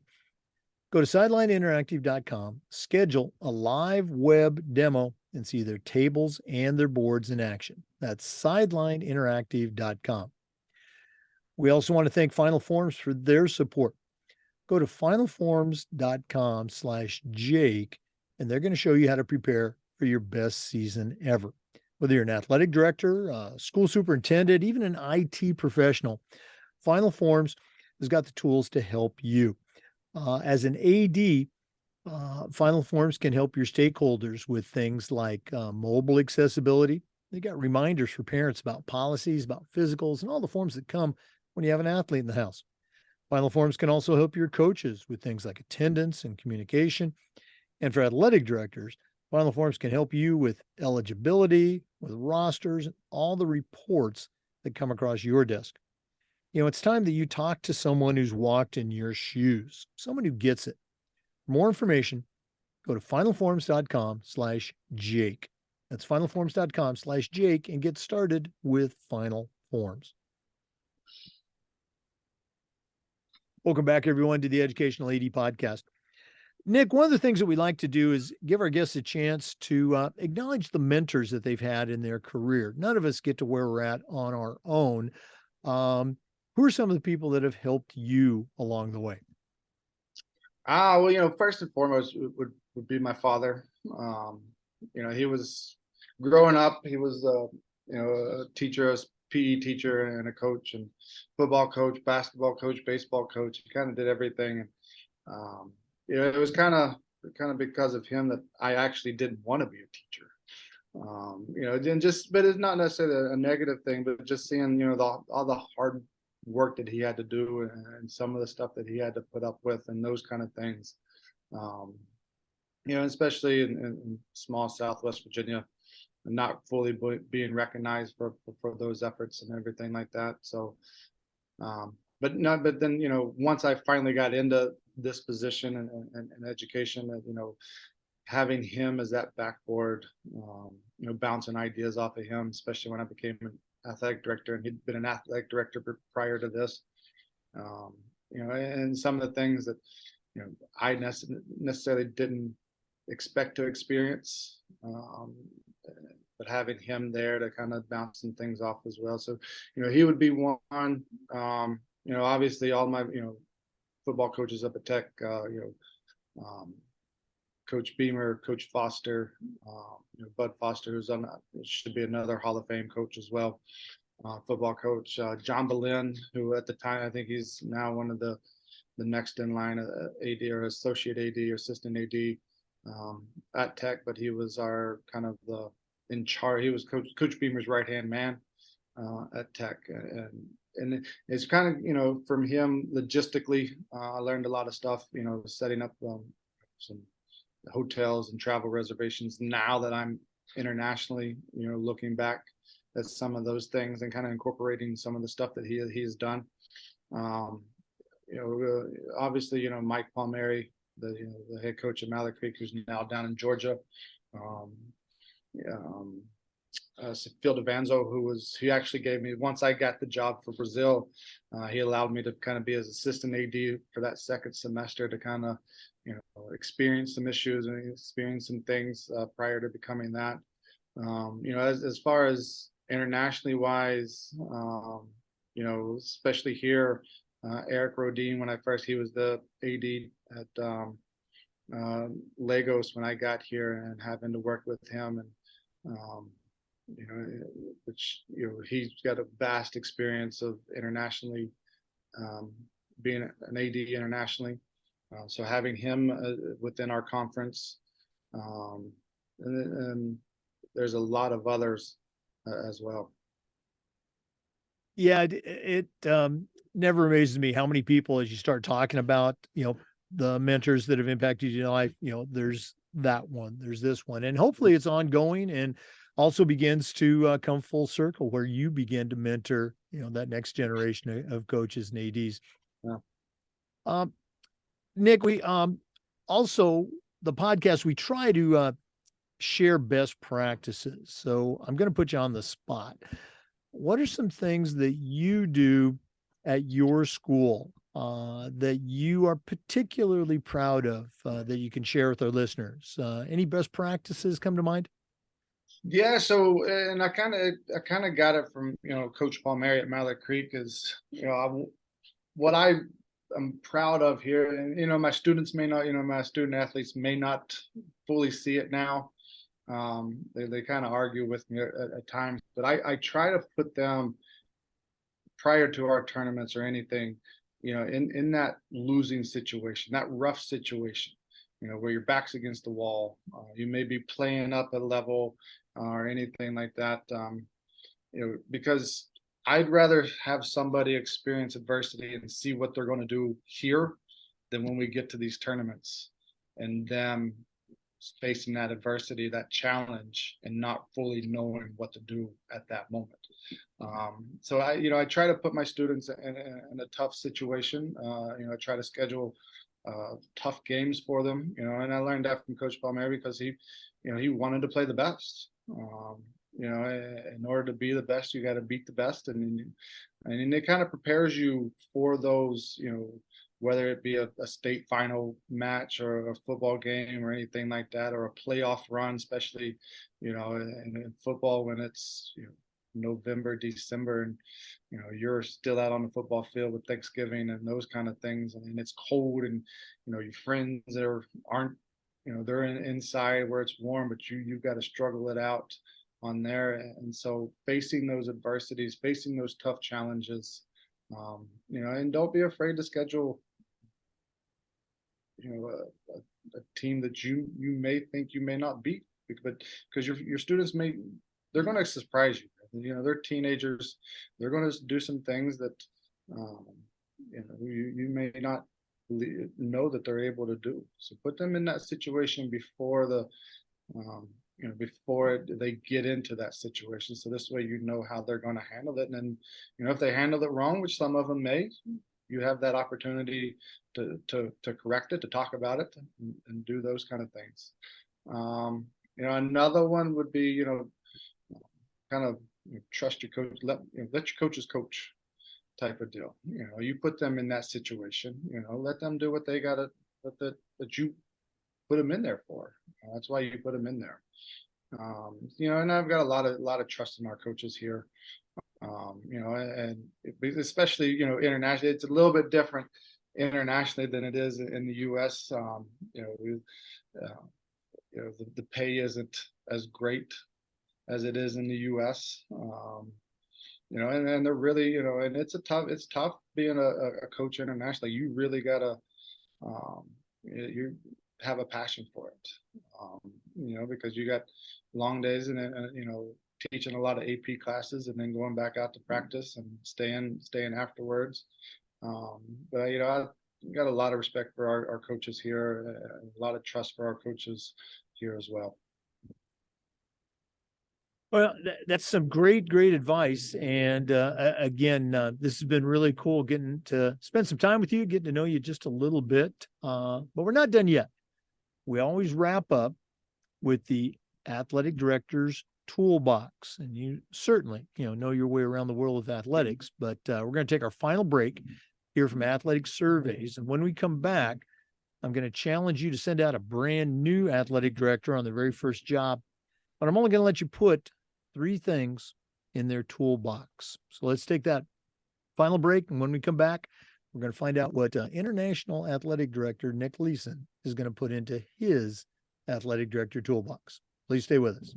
Go to sidelineinteractive.com, schedule a live web demo, and see their tables and their boards in action. That's sidelineinteractive.com. We also want to thank Final Forms for their support. Go to finalforms.com/Jake, and they're going to show you how to prepare for your best season ever. Whether you're an athletic director, school superintendent, even an IT professional, Final Forms has got the tools to help you. As an AD, Final Forms can help your stakeholders with things like mobile accessibility, They got reminders for parents about policies, about physicals, and all the forms that come when you have an athlete in the house. Final Forms can also help your coaches with things like attendance and communication. And for athletic directors, Final Forms can help you with eligibility, with rosters, and all the reports that come across your desk. It's time that you talk to someone who's walked in your shoes, someone who gets it. For more information, go to finalforms.com/Jake. That's finalforms.com/Jake and get started with Final Forms. Welcome back, everyone, to the Educational AD Podcast. Nick, one of the things that we like to do is give our guests a chance to acknowledge the mentors that they've had in their career. None of us get to where we're at on our own. Who are some of the people that have helped you along the way? Well, first and foremost would be my father. He was growing up. He was, a teacher, a PE teacher, and a coach, and football coach, basketball coach, baseball coach. He kind of did everything. It was kind of because of him that I actually didn't want to be a teacher. But it's not necessarily a negative thing, but just seeing, all the hard work that he had to do and some of the stuff that he had to put up with and those kind of things. Especially in small Southwest Virginia, and not fully being recognized for those efforts and everything like that. So, but then, once I finally got into this position and education, having him as that backboard, bouncing ideas off of him, especially when I became an athletic director, and he'd been an athletic director prior to this, and some of the things that, I necessarily didn't expect to experience, but having him there to kind of bounce some things off as well. So, he would be one. Obviously all my, football coaches up at Tech, Coach Beamer, Coach Foster, Bud Foster, who's should be another Hall of Fame coach as well. Football coach John Boleyn, who at the time, I think he's now one of the next in line, AD or associate AD or assistant AD at Tech, but he was our kind of in charge. He was Coach Beamer's right hand man at Tech, and it's kind of, from him logistically, I learned a lot of stuff, setting up some hotels and travel reservations. Now that I'm internationally, looking back at some of those things and kind of incorporating some of the stuff that he's done. Obviously, Mike Palmieri, the head coach of Mallard Creek, who's now down in Georgia. Phil DeVanzo, he actually gave me, once I got the job for Brazil, he allowed me to kind of be his assistant AD for that second semester to kind of, experience some issues and experience some things prior to becoming that. As far as internationally wise, especially here, Eric Rodin, he was the AD at Lagos when I got here, and having to work with him, and which he's got a vast experience of internationally, being an AD internationally. So having him within our conference, and there's a lot of others as well. Yeah, it never amazes me how many people, as you start talking about, the mentors that have impacted your life, there's that one, there's this one, and hopefully it's ongoing and also begins to come full circle where you begin to mentor, that next generation of coaches and ADs. Yeah. Nick, we also, the podcast, we try to share best practices. So I'm going to put you on the spot. What are some things that you do at your school that you are particularly proud of that you can share with our listeners? Any best practices come to mind? Yeah, so, and I kind of got it from, Coach Palmieri at Mallard Creek, is, what I am proud of here, and, my students may not, my student athletes may not fully see it now. They kind of argue with me at times, but I try to put them prior to our tournaments or anything, in that losing situation, that rough situation. where your back's against the wall. You may be playing up a level or anything like that. Because I'd rather have somebody experience adversity and see what they're going to do here than when we get to these tournaments and them facing that adversity, that challenge, and not fully knowing what to do at that moment. So I try to put my students in a tough situation. I try to schedule tough games for them. And I learned that from Coach Palmieri because he wanted to play the best. In order to be the best, you got to beat the best, and it kind of prepares you for those, whether it be a state final match or a football game or anything like that, or a playoff run, especially, in football when it's, November, December, and, you're still out on the football field with Thanksgiving and those kind of things. And it's cold, and, your friends aren't, they're inside where it's warm, but you've got to struggle it out on there. And so facing those adversities, facing those tough challenges, and don't be afraid to schedule, a team that you may think you may not beat, but because your students they're going to surprise you. They're teenagers. They're going to do some things that you may not know that they're able to do. So put them in that situation before before they get into that situation. So this way, how they're going to handle it. And then, if they handle it wrong, which some of them may, you have that opportunity to correct it, to talk about it, and do those kind of things. Another one would be, kind of trust your coach, let your coaches coach type of deal. You put them in that situation, let them do what they got to, that you put them in there for. That's why you put them in there. And I've got a lot of trust in our coaches here. And especially, internationally, it's a little bit different internationally than it is in the U.S. The pay isn't as great as it is in the U.S. And they're really, and it's tough being a coach internationally. You really gotta, you have a passion for it, because you got long days and teaching a lot of AP classes and then going back out to practice and staying afterwards. But I got a lot of respect for our coaches here, a lot of trust for our coaches here as well. Well, that's some great advice. And again, this has been really cool getting to spend some time with you, getting to know you just a little bit. But we're not done yet. We always wrap up with the athletic director's toolbox. And you certainly, know your way around the world with athletics. But we're going to take our final break here from Athletic Surveys. And when we come back, I'm going to challenge you to send out a brand new athletic director on their very first job. But I'm only going to let you put 3 things in their toolbox. So let's take that final break. And when we come back, we're going to find out what International Athletic Director Nick Leeson is going to put into his athletic director toolbox. Please stay with us.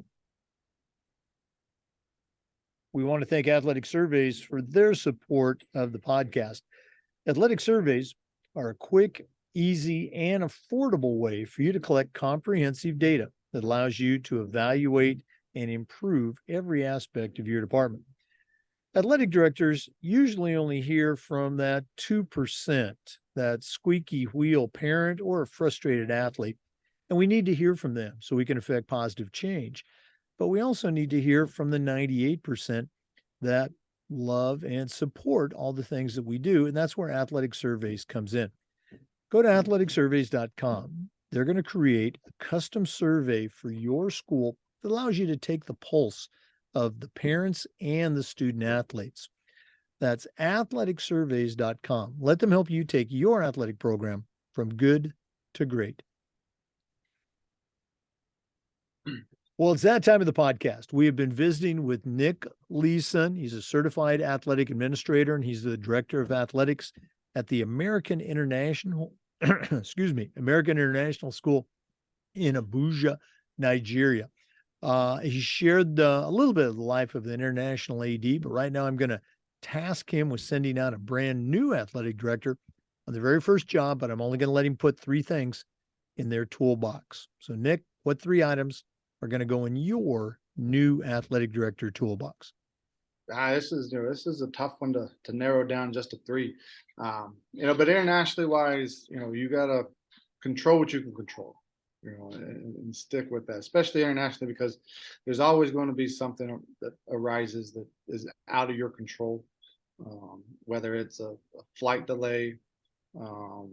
We want to thank Athletic Surveys for their support of the podcast. Athletic Surveys are a quick, easy, and affordable way for you to collect comprehensive data that allows you to evaluate and improve every aspect of your department. Athletic directors usually only hear from that 2%, that squeaky wheel parent or a frustrated athlete, and we need to hear from them so we can affect positive change. But we also need to hear from the 98% that love and support all the things that we do, and that's where Athletic Surveys comes in. Go to athleticsurveys.com. They're going to create a custom survey for your school that allows you to take the pulse of the parents and the student athletes. That's athleticsurveys.com. Let them help you take your athletic program from good to great. Well, it's that time of the podcast. We have been visiting with Nick Leeson. He's a certified athletic administrator, and he's the director of athletics at the American International American International School in Abuja, Nigeria. He shared a little bit of the life of the international AD, but right now I'm going to task him with sending out a brand new athletic director on the very first job, but I'm only going to let him put 3 things in their toolbox. So, Nick, what 3 items are going to go in your new athletic director toolbox? This is a tough one to narrow down just to 3. But internationally wise, you gotta control what you can control, and stick with that, especially internationally, because there's always going to be something that arises that is out of your control, whether it's a flight delay, or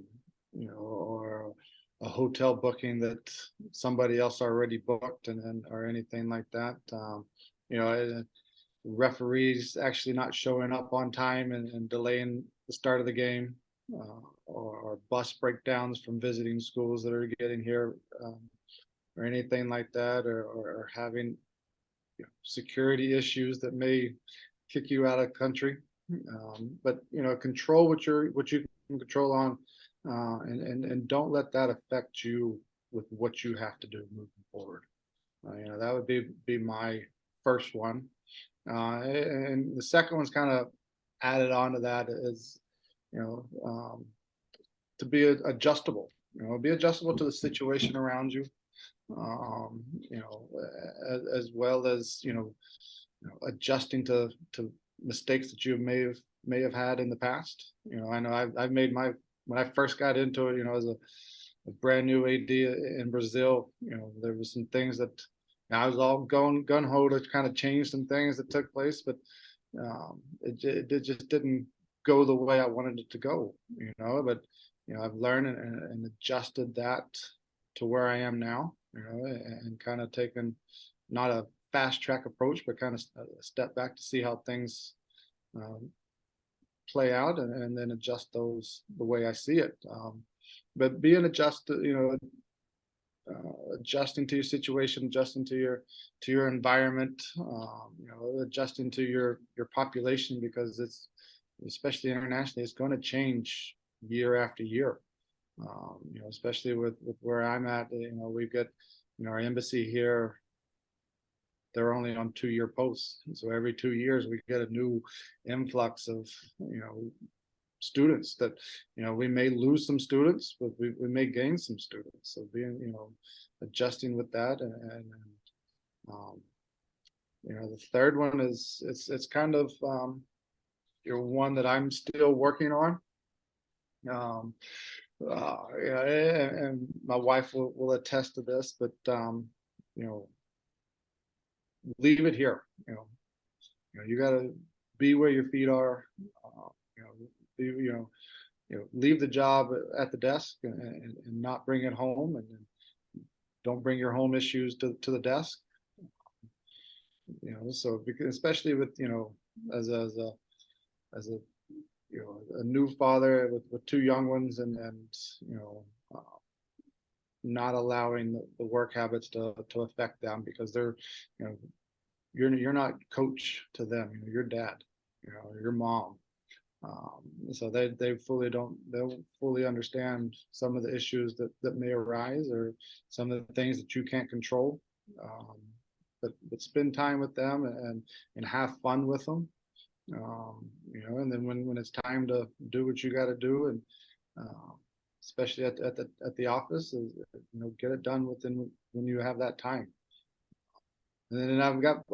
a hotel booking that somebody else already booked, and or anything like that. You know, referees actually not showing up on time and delaying the start of the game, or bus breakdowns from visiting schools that are getting here, or anything like that, or having security issues that may kick you out of country. But control what you can control on, and don't let that affect you with what you have to do moving forward. That would be my first one. And the second one's kind of added on to that is, to be adjustable, be adjustable to the situation around you, um, as well as, adjusting to mistakes that you may have had in the past. I know I've made when I first got into it, as a brand new AD in Brazil, there was some things that I was all gun ho to kind of change some things that took place, but it just didn't go the way I wanted it to go, but I've learned and adjusted that to where I am now, and kind of taken not a fast track approach, but kind of a step back to see how things play out, and then adjust those the way I see it. But being adjusted, adjusting to your situation, adjusting to your environment, adjusting to your population, because it's, especially internationally, it's going to change year after year. Especially with where I'm at, we've got, our embassy here, they're only on 2-year posts. And so every 2 years we get a new influx of, students that, we may lose some students, but we may gain some students. So being, adjusting with that. And the third one is, it's kind of, one that I'm still working on. And my wife will attest to this, but, leave it here. You got to be where your feet are. Leave the job at the desk, and not bring it home, and don't bring your home issues to the desk. So because, especially with, as a a new father with 2 young ones, and not allowing the work habits to affect them, because they're, you're not coach to them, you're dad, your mom. So they they'll fully understand some of the issues that may arise, or some of the things that you can't control. But spend time with them, and have fun with them. And then when it's time to do what you got to do, and especially at the office, is, get it done when you have that time. And then I've got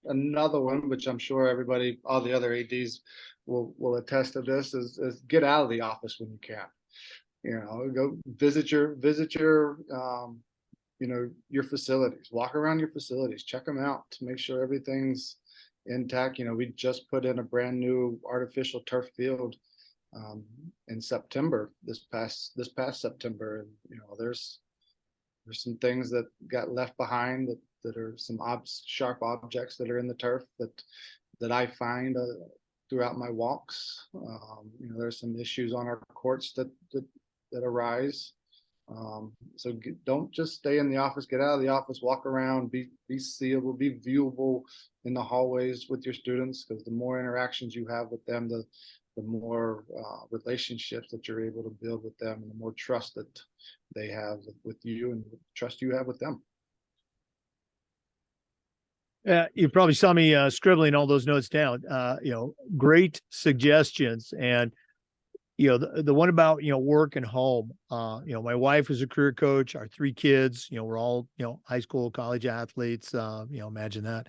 another one, which I'm sure all the other ADs will attest to this, is get out of the office when you can. Go visit your your facilities, walk around your facilities, check them out to make sure everything's intact. We just put in a brand new artificial turf field in September, this past September, and there's some things that got left behind, that are some sharp objects that are in the turf that I find throughout my walks. There's some issues on our courts that arise. So don't just stay in the office. Get out of the office, walk around, be seeable, be viewable in the hallways with your students, because the more interactions you have with them, the more relationships that you're able to build with them, and the more trust that they have with you, and the trust you have with them. You probably saw me scribbling all those notes down. Great suggestions. And the one about, work and home, my wife was a career coach, our 3 kids, we're all, high school, college athletes, imagine that.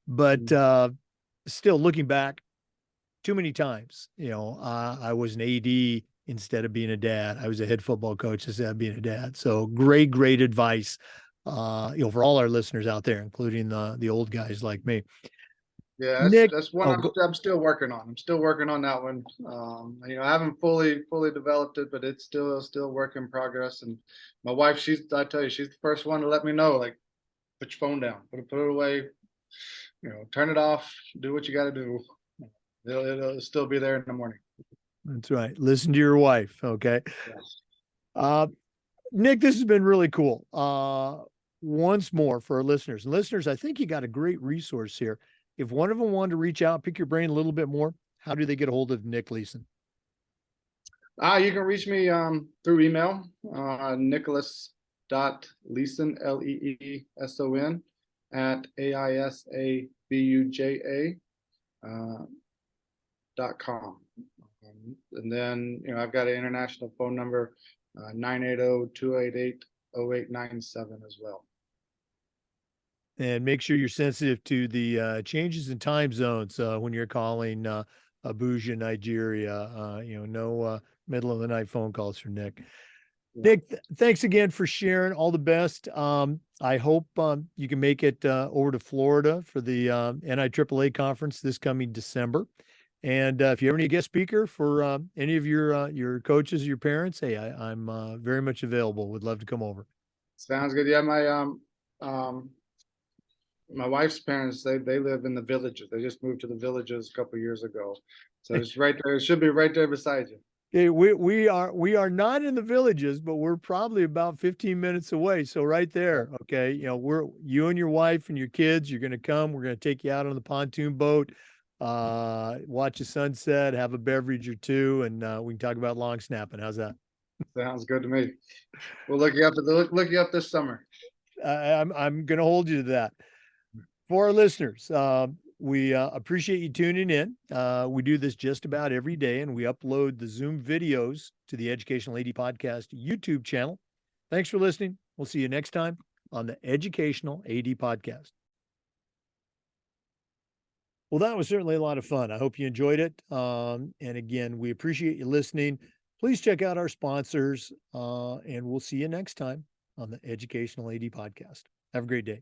But, still looking back too many times, I was an AD instead of being a dad. I was a head football coach instead of being a dad. So great advice, for all our listeners out there, including the old guys like me. Yeah, Nick, that's one oh, I'm still working on. I'm still working on that one. I haven't fully developed it, but it's still work in progress. And my wife, I tell you, she's the first one to let me know, like, put your phone down, put it away, turn it off, do what you got to do. It'll still be there in the morning. that's right. Listen to your wife. Okay. Yes. Uh, Nick, this has been really cool. Once more for our listeners and listeners, I think you got a great resource here. If one of them wanted to reach out, pick your brain a little bit more, how do they get a hold of Nick Leeson? You can reach me through email, Nicholas.Leeson, Leeson, at aisabuja.com. And then, I've got an international phone number, 980-288-0897 as well. And make sure you're sensitive to the changes in time zones when you're calling Abuja, Nigeria. No middle of the night phone calls from Nick. Yeah. Nick, thanks again for sharing. All the best. I hope you can make it over to Florida for the NIAAA conference this coming December. And if you have any guest speaker for any of your coaches, your parents, hey, I'm very much available. Would love to come over. Sounds good. Yeah, my wife's parents, they live in the Villages. They just moved to the Villages a couple years ago. So it's right there. It should be right there beside you. Okay, we are not in the Villages, but we're probably about 15 minutes away. So right there, okay. You and your wife and your kids, you're gonna come. We're gonna take you out on the pontoon boat, watch the sunset, have a beverage or two, and we can talk about long snapping. How's that? Sounds good to me. We'll look you up this summer. I'm gonna hold you to that. For our listeners, we appreciate you tuning in. We do this just about every day, and we upload the Zoom videos to the Educational AD Podcast YouTube channel. Thanks for listening. We'll see you next time on the Educational AD Podcast. Well, that was certainly a lot of fun. I hope you enjoyed it. And again, we appreciate you listening. Please check out our sponsors, and we'll see you next time on the Educational AD Podcast. Have a great day.